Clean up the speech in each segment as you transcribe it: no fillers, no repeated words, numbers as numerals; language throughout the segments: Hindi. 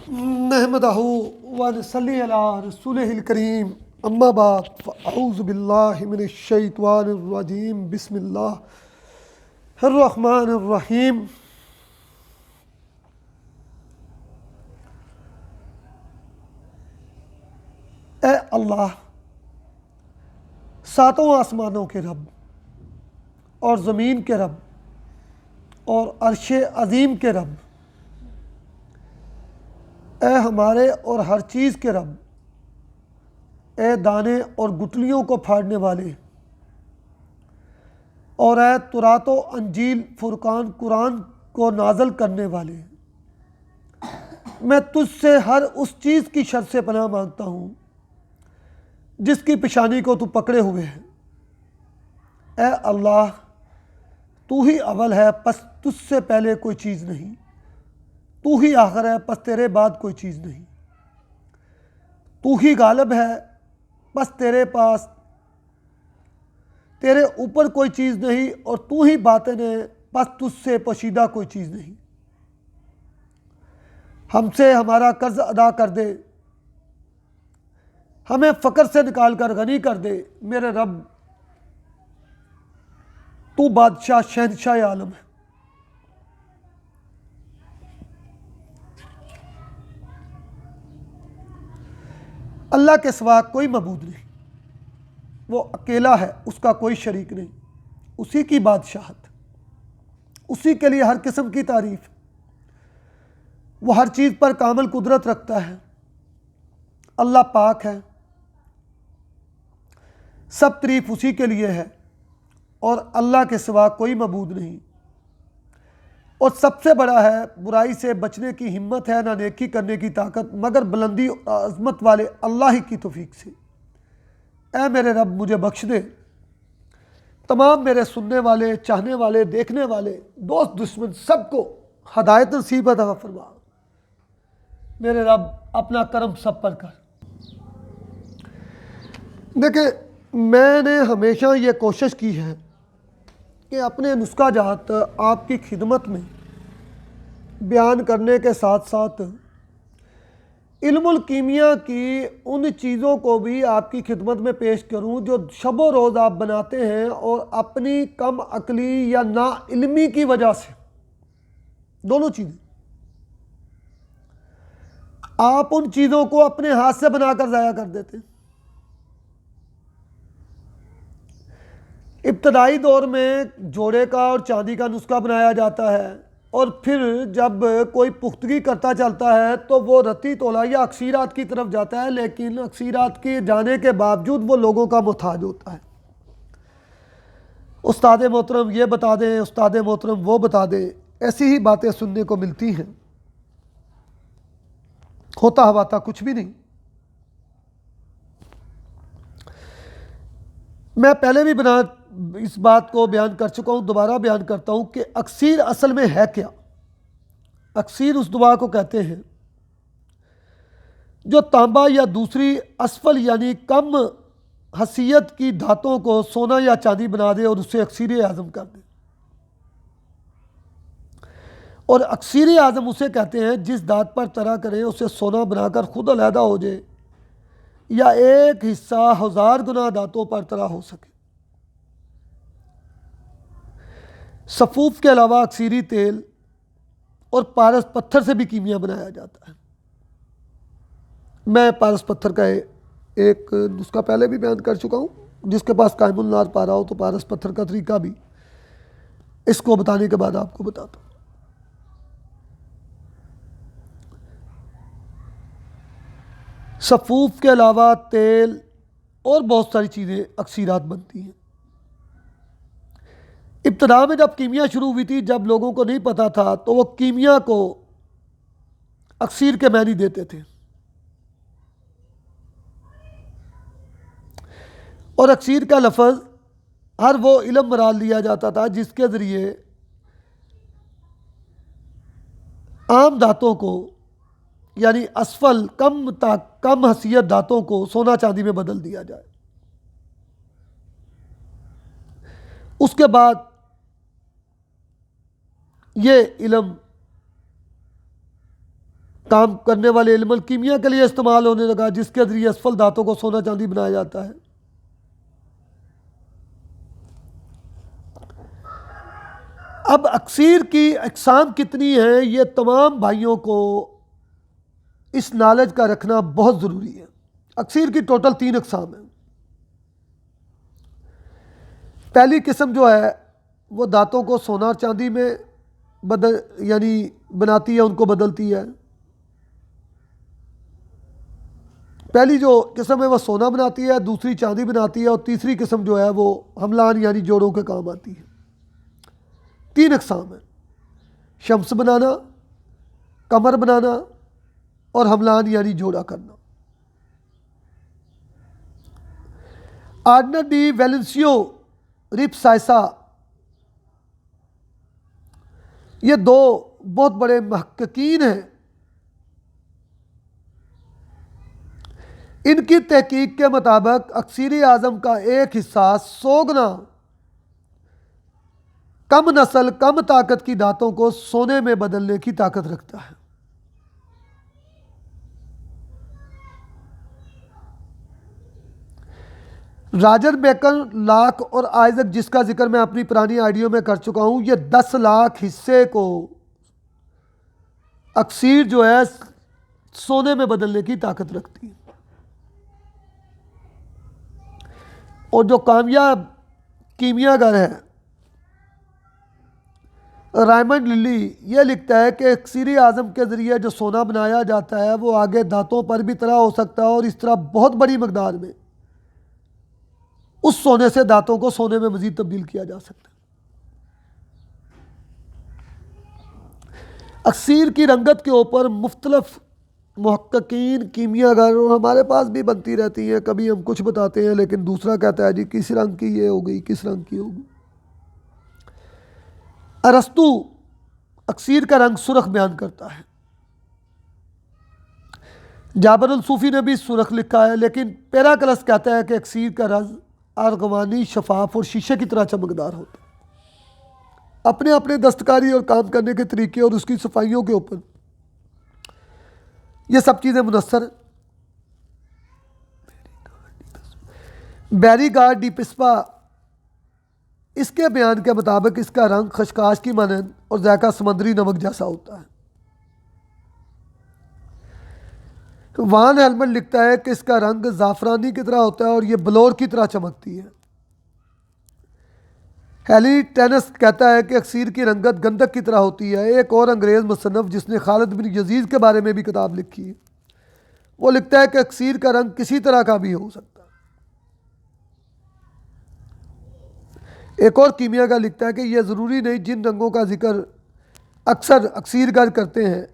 नहमदहू व नसल्ली अला रसूलिहिल करीम अम्मा बाद फ़अऊज़ु बिल्लाहि मिनश शैतानिर रजीम बिस्मिल्लाहिर रहमानिर रहीम। ए अल्लाह, सातों आसमानों के रब और ज़मीन के रब और अर्श अज़ीम के रब, ए हमारे और हर चीज़ के रब, ए दाने और गुठलियों को फाड़ने वाले, और ए तुरातो अंजील फुरकान कुरान को नाजल करने वाले, मैं तुझसे हर उस चीज़ की शर से पनाह मांगता हूँ जिसकी पेशानी को तू पकड़े हुए है। ए अल्लाह, तू ही अव्वल है, पस तुझसे पहले कोई चीज़ नहीं। तू ही आखिर है, पस तेरे बाद कोई चीज़ नहीं। तू ही गालिब है, बस तेरे पास तेरे ऊपर कोई चीज़ नहीं, और तू ही बातिन है, बस तुझसे पोशीदा कोई चीज़ नहीं। हमसे हमारा कर्ज अदा कर दे, हमें फ़क्र से निकाल कर गनी कर दे। मेरे रब, तू बादशाह शहनशाह आलम है। अल्लाह के सिवा कोई मबूद नहीं, वो अकेला है, उसका कोई शरीक नहीं। उसी की बादशाहत, उसी के लिए हर किस्म की तारीफ़। वो हर चीज़ पर कामिल कुदरत रखता है। अल्लाह पाक है, सब तारीफ़ उसी के लिए है, और अल्लाह के सिवा कोई मबूद नहीं। और सबसे बड़ा है, बुराई से बचने की हिम्मत है, ना नेकी करने की ताकत, मगर बुलंदी और अज़मत वाले अल्लाह ही की तौफीक से। ऐ मेरे रब, मुझे बख्श दे। तमाम मेरे सुनने वाले, चाहने वाले, देखने वाले, दोस्त दुश्मन, सबको हदायत नसीब अता फरमा। मेरे रब, अपना करम सब पर कर। देखिए, मैंने हमेशा ये कोशिश की है कि अपने नुस्खा जात आपकी खिदमत में बयान करने के साथ साथ इल्मुल कीमिया की उन चीज़ों को भी आपकी खिदमत में पेश करूं जो शबो रोज़ आप बनाते हैं, और अपनी कम अकली या ना इल्मी की वजह से, दोनों चीज़ें, आप उन चीज़ों को अपने हाथ से बनाकर ज़ाया कर देते हैं। इब्तदाई दौर में जोड़े का और चांदी का नुस्खा बनाया जाता है, और फिर जब कोई पुख्तगी करता चलता है तो वो रत्ती तोला या अक्सीरात की तरफ जाता है, लेकिन अक्सीरात के जाने के बावजूद वो लोगों का मुहताज होता है। उस्ताद मोहतरम ये बता दें, उस्ताद मोहतरम वो बता दें, ऐसी ही बातें सुनने को मिलती हैं। होता हवाता कुछ भी नहीं। मैं पहले भी इस बात को बयान कर चुका हूँ, दोबारा बयान करता हूँ कि अक्सीर असल में है क्या। अक्सीर उस दुआ को कहते हैं जो तांबा या दूसरी असफल यानी कम हसीयत की धातों को सोना या चांदी बना दे और उसे अक्सीर आज़म कर दे। और अक्सीर आज़म उसे कहते हैं जिस धात पर तरा करें उसे सोना बनाकर खुद अलहदा हो जाए, या एक हिस्सा 1000 गुना धातों पर तरा हो सके। सफ़ूफ के अलावा अक्सीरी तेल और पारस पत्थर से भी कीमिया बनाया जाता है। मैं पारस पत्थर का एक नुस्खा पहले भी बयान कर चुका हूँ। जिसके पास कायमुल नार पा रहा हो तो पारस पत्थर का तरीका भी इसको बताने के बाद आपको बताता हूँ। सफ़ूफ के अलावा तेल और बहुत सारी चीज़ें अक्सीरात बनती हैं। इब्तदा में जब कीमिया शुरू हुई थी, जब लोगों को नहीं पता था, तो वो कीमिया को अक्सीर के मायने देते थे, और अक्सीर का लफ्ज़ हर वो इल्म मराल लिया जाता था जिसके ज़रिए आम धातों को, यानी असफल कम हसीयत धातों को सोना चांदी में बदल दिया जाए। उसके बाद ये इल्म काम करने वाले इल्मुल कीमिया के लिए इस्तेमाल होने लगा, जिसके ज़रिए असफल धातों को सोना चांदी बनाया जाता है। अब अक्सीर की अक़साम कितनी है, ये तमाम भाइयों को इस नॉलेज का रखना बहुत ज़रूरी है। अक्सीर की टोटल 3 अक़साम है। पहली किस्म जो है वो धातों को सोना और चांदी में यानी बनाती है, उनको बदलती है। पहली जो किस्म है वो सोना बनाती है, दूसरी चांदी बनाती है, और तीसरी किस्म जो है वो हमलान यानी जोड़ों के काम आती है। 3 अक़साम है, शम्स बनाना, कमर बनाना और हमलान यानी जोड़ा करना। आर्डनर डी वैलेंसियो रिप्साइसा, ये 2 बहुत बड़े महक्कीन हैं। इनकी तहकीक के मुताबिक अक्सीर आज़म का एक हिस्सा 100 गुना कम नस्ल कम ताकत की धातों को सोने में बदलने की ताकत रखता है। रॉजर बेकन, लाख और आइजक, जिसका जिक्र मैं अपनी पुरानी आइडियो में कर चुका हूं, ये 10 लाख हिस्से को अक्सीर जो है सोने में बदलने की ताकत रखती है। और जो कामयाब कीमियागर है रायमंड लिली, ये लिखता है कि अक्सीर आज़म के ज़रिए जो सोना बनाया जाता है वो आगे धातों पर भी तरह हो सकता है, और इस तरह बहुत बड़ी मकदार में उस सोने से धातों को सोने में मज़ीद तब्दील किया जा सकता है। अक्सीर की रंगत के ऊपर मुख्तलिफ मुहक्किकीन कीमियागर, और हमारे पास भी बनती रहती हैं, कभी हम कुछ बताते हैं लेकिन दूसरा कहता है जी किस रंग की ये हो गई, किस रंग की होगी। अरस्तु अक्सीर का रंग सुरख बयान करता है। जाबर अल सूफ़ी ने भी सुरख लिखा है, लेकिन पेराकलस कहता है कि अक्सीर का रंग आर्गवानी, शफाफ और शीशे की तरह चमकदार होता है। अपने अपने दस्तकारी और काम करने के तरीके और उसकी सफाइयों के ऊपर ये सब चीज़ें मुनस्सर। बैरीगार्ड डी पिस्पा, इसके बयान के मुताबिक इसका रंग खशकाश की मानंद और जायका समुद्री नमक जैसा होता है। वान हेलमेट लिखता है कि इसका रंग ज़ाफ़रानी की तरह होता है और ये बलोर की तरह चमकती है। हेली टेनस कहता है कि अक्सीर की रंगत गंधक की तरह होती है। एक और अंग्रेज़ मुसन्नफ़ जिसने खालिद बिन यजीद के बारे में भी किताब लिखी है, वो लिखता है कि अक्सीर का रंग किसी तरह का भी हो सकता है। एक और कीमिया का लिखता है कि यह ज़रूरी नहीं, जिन रंगों का जिक्र अक्सर अक्सीरगर करते हैं,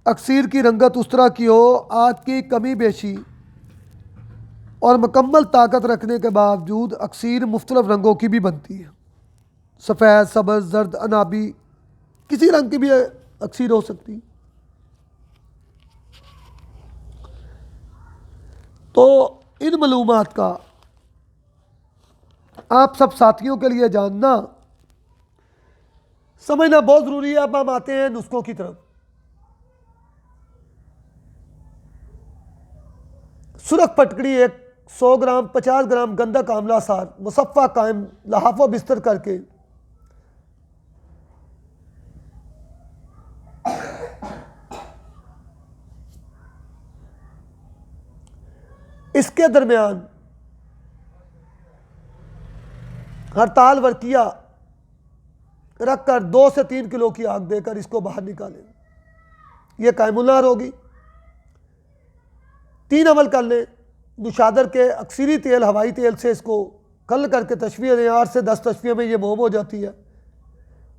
अक्सीर की रंगत उस तरह की हो। आग की कमी बेशी और मुकम्मल ताकत रखने के बावजूद अक्सीर मुख्तलिफ रंगों की भी बनती है। सफ़ेद, सब्ज़, जर्द, अनाबी, किसी रंग की भी अक्सीर हो सकती है। तो इन मालूमात का आप सब साथियों के लिए जानना समझना बहुत ज़रूरी है। अब हम आते हैं नुस्खों की तरफ। सुरख फटकड़ी 100 ग्राम, 50 ग्राम गंधक आंवला सार मुसफ़ा कायम लहाफ़ो बिस्तर करके इसके दरमियान हड़ताल वर्किया रखकर 2 से 3 किलो की आग देकर इसको बाहर निकालें। यह कायमुल्लार होगी। 3 अमल कर लें। दुशादर के अक्सीरी तेल, हवाई तेल से इसको कल करके तशवीह दें। 8 से 10 तशवीह में ये मोम हो जाती है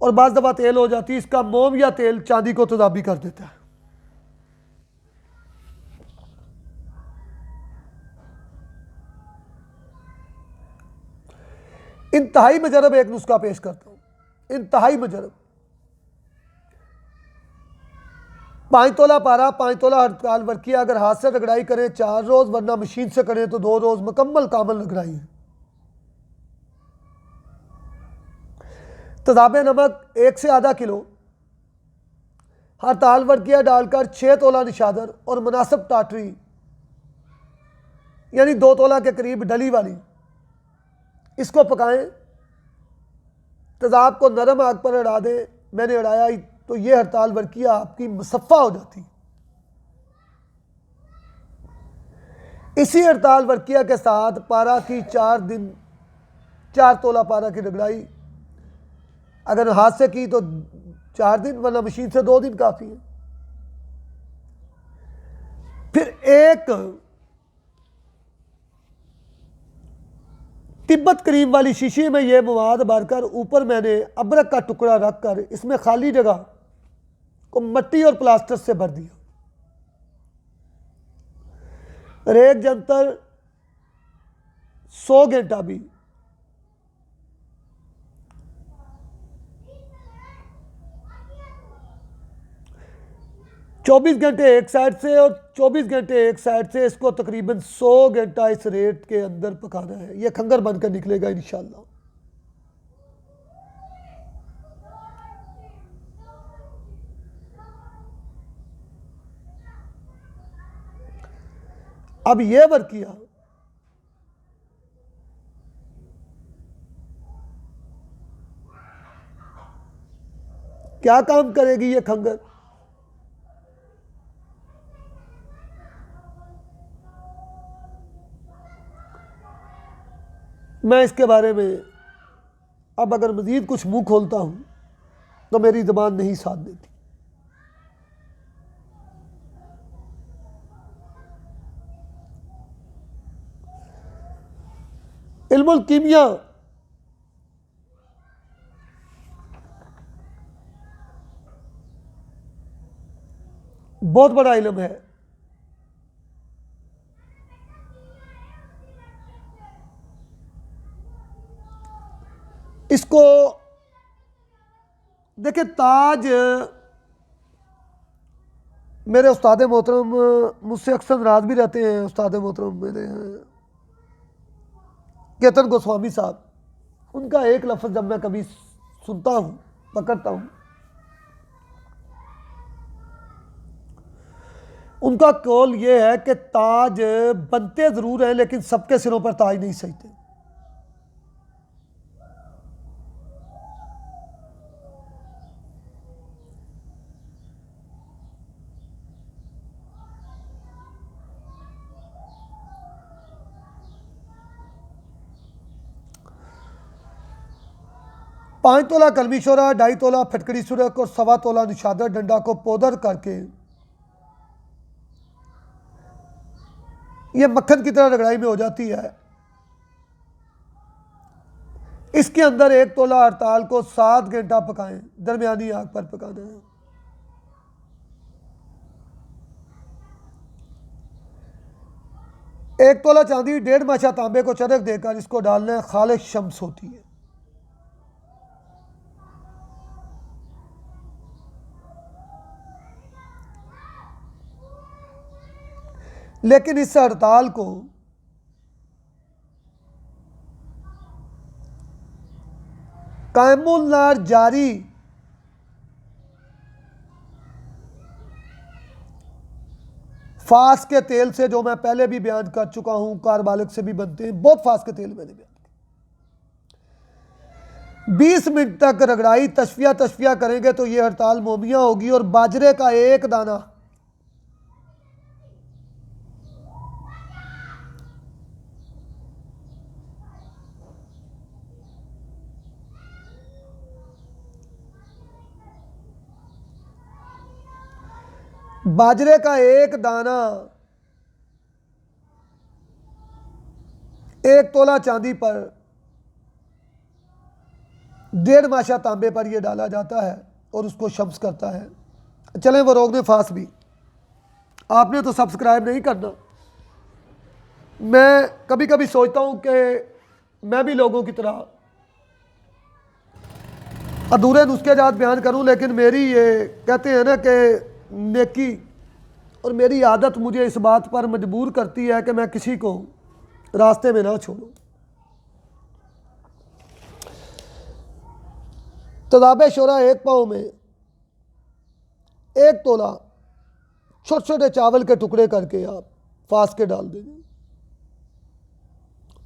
और बाज़ दफ़ा तेल हो जाती है। इसका मोम या तेल चांदी को तदाबी कर देता है। इंतहाई मजरब एक नुस्खा पेश करता हूँ। इंतहाई मजरब 5 तोला पारा, 5 तोला हड़ताल वर्किया। अगर हाथ से रगड़ाई करें 4 रोज़, वरना मशीन से करें तो 2 रोज़ मुकम्मल कामल रगड़ाई है। तदाबे नमक 1 से आधा किलो, हड़ताल वर्किया डालकर 6 तोला निशादर और मुनासिब टाटरी यानी 2 तोला के करीब डली वाली, इसको पकाएं, तेज़ाब को नरम आग पर अड़ा दें। मैंने अड़ाया तो ये हड़ताल वर्किया आपकी मुसफ़ा हो जाती। इसी हड़ताल वर्किया के साथ पारा की 4 तोला पारा की रगड़ाई, अगर हाथ से की तो 4 दिन, वरना मशीन से 2 दिन काफ़ी है। फिर एक तिब्बत करीम वाली शीशी में यह मवाद भरकर ऊपर मैंने अबरक का टुकड़ा रखकर इसमें खाली जगह को मिट्टी और प्लास्टर से भर दिया। रेक जंतर 100 घंटा भी 24 घंटे एक साइड से और 24 घंटे एक साइड से, इसको तकरीबन 100 घंटा इस रेट के अंदर पकाना है। यह खंगर बनकर निकलेगा इंशाल्लाह। अब यह वर्किया क्या काम करेगी? ये खंगर मैं इसके बारे में अब अगर मज़ीद कुछ मुंह खोलता हूं तो मेरी ज़बान नहीं साथ देती। इल्मुल कीमिया बहुत बड़ा इल्म है। इसको देखिए, ताज मेरे उस्ताद मोहतरम मुझसे अक्सर नाराज भी रहते हैं। उस्ताद मोहतरम मेरे केतन गोस्वामी साहब, उनका एक लफ्ज़ जब मैं कभी सुनता हूँ, पकड़ता हूँ, उनका कौल ये है कि ताज बनते ज़रूर हैं लेकिन सबके सिरों पर ताज नहीं सजते। पाँच तोला कलमी शोरा, 2.5 तोला फटकड़ी सुरख और 1.25 तोला निशादर डंडा को पाउडर करके ये मक्खन की तरह रगड़ाई में हो जाती है। इसके अंदर 1 तोला हड़ताल को 7 घंटा पकाएं, दरमियानी आग पर पकाना है। एक तोला चांदी 1.5 माशा तांबे को चरक देकर इसको डालना है। खालिश शम्स होती है। लेकिन इस हड़ताल को कायमुल नार जारी फास के तेल से, जो मैं पहले भी बयान कर चुका हूं, कारबालिक से भी बनते हैं, बहुत फास के तेल मैंने बयान किया। 20 मिनट तक रगड़ाई तशफिया करेंगे तो यह हड़ताल मोमिया होगी। और बाजरे का एक दाना बाजरे का एक दाना 1 तोला चांदी पर 1.5 माशा तांबे पर यह डाला जाता है और उसको शम्स करता है। चलें, वो रोकने फास भी आपने तो सब्सक्राइब नहीं करना। मैं कभी कभी सोचता हूं कि मैं भी लोगों की तरह अधूरे नुस्खे जात बयान करूं, लेकिन मेरी ये कहते हैं ना कि नेकी और मेरी आदत मुझे इस बात पर मजबूर करती है कि मैं किसी को रास्ते में ना छोड़ूं। तदाबे शोरा 1 पाव में 1 तोला छोटे छोटे चावल के टुकड़े करके आप फास्ट के डाल देंगे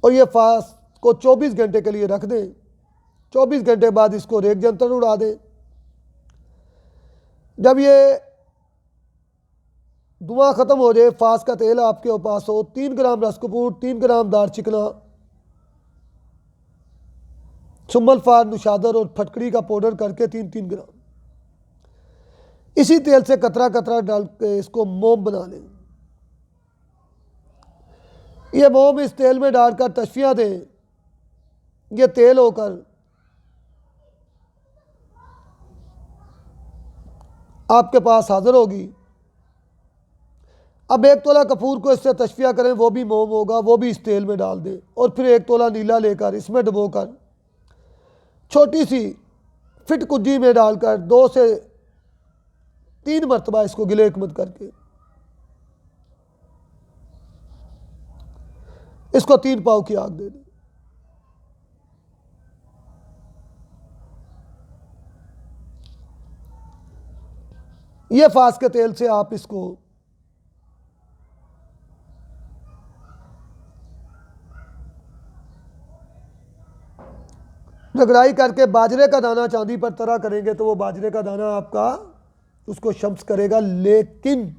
और ये फास्ट को 24 घंटे के लिए रख दें। 24 घंटे बाद इसको रेक जंतर उड़ा दें। जब ये धुआं ख़त्म हो जाए, फास्ट का तेल आपके पास हो, 3 ग्राम रसकपूर, 3 ग्राम दार चिकना, सुम्मल फार, नुशादर और फटकड़ी का पाउडर करके 3-3 ग्राम इसी तेल से कतरा कतरा डाल के इसको मोम बना लें। ये मोम इस तेल में डालकर तशफिया दें। ये तेल होकर आपके पास हाजिर होगी। अब 1 तोला कपूर को इससे तशफिया करें, वो भी मोम होगा, वो भी इस तेल में डाल दें और फिर 1 तोला नीला लेकर इसमें डुबोकर छोटी सी फिट कुज्जी में डालकर 2 से 3 मरतबा इसको गिले हिकमत करके इसको 3 पाव की आग दे दें। ये फास्ट के तेल से आप इसको रगड़ाई करके बाजरे का दाना चांदी पर तरह करेंगे तो वो बाजरे का दाना आपका उसको शम्स करेगा। लेकिन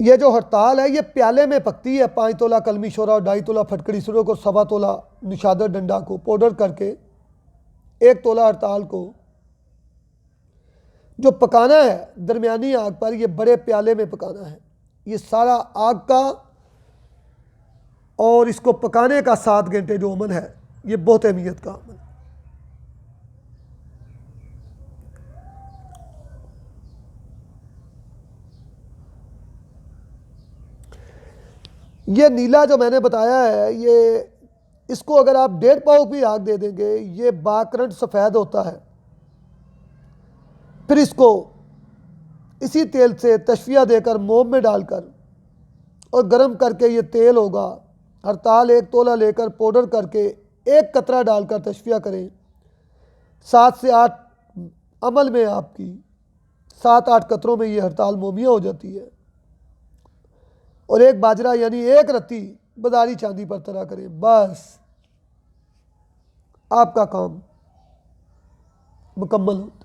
ये जो हड़ताल है ये प्याले में पकती है। 5 तोला कलमी शोरा और 2.5 तोला फटकड़ी सुरो को, 1.25 तोला निशादर डंडा को पाउडर करके 1 तोला हड़ताल को जो पकाना है दरमियानी आग पर, ये बड़े प्याले में पकाना है। ये सारा आग का और इसको पकाने का 7 घंटे जो अमल है ये बहुत अहमियत का अमल है। ये नीला जो मैंने बताया है, ये इसको अगर आप 1.5 पाव भी आग दे देंगे, ये बाकरंट सफ़ेद होता है। फिर इसको इसी तेल से तशफिया देकर मोम में डालकर और गर्म करके ये तेल होगा, हड़ताल 1 तोला लेकर पाउडर करके 1 कतरा डालकर तशफिया करें। 7 से 8 अमल में आपकी 7-8 कतरों में ये हड़ताल मोमिया हो जाती है। और 1 बाजरा यानी 1 रत्ती बदारी चांदी पर तरह करें, बस आपका काम मुकम्मल होता।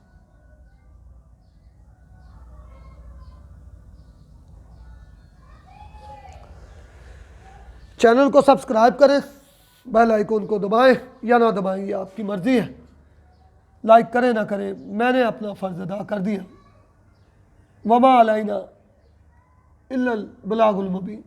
चैनल को सब्सक्राइब करें, बेल आइकन को दबाएं या ना दबाएं, ये आपकी मर्ज़ी है। लाइक करें ना करें, मैंने अपना फ़र्ज़ अदा कर दिया। वमा अलैना इल्लल बलागुल मुबीन।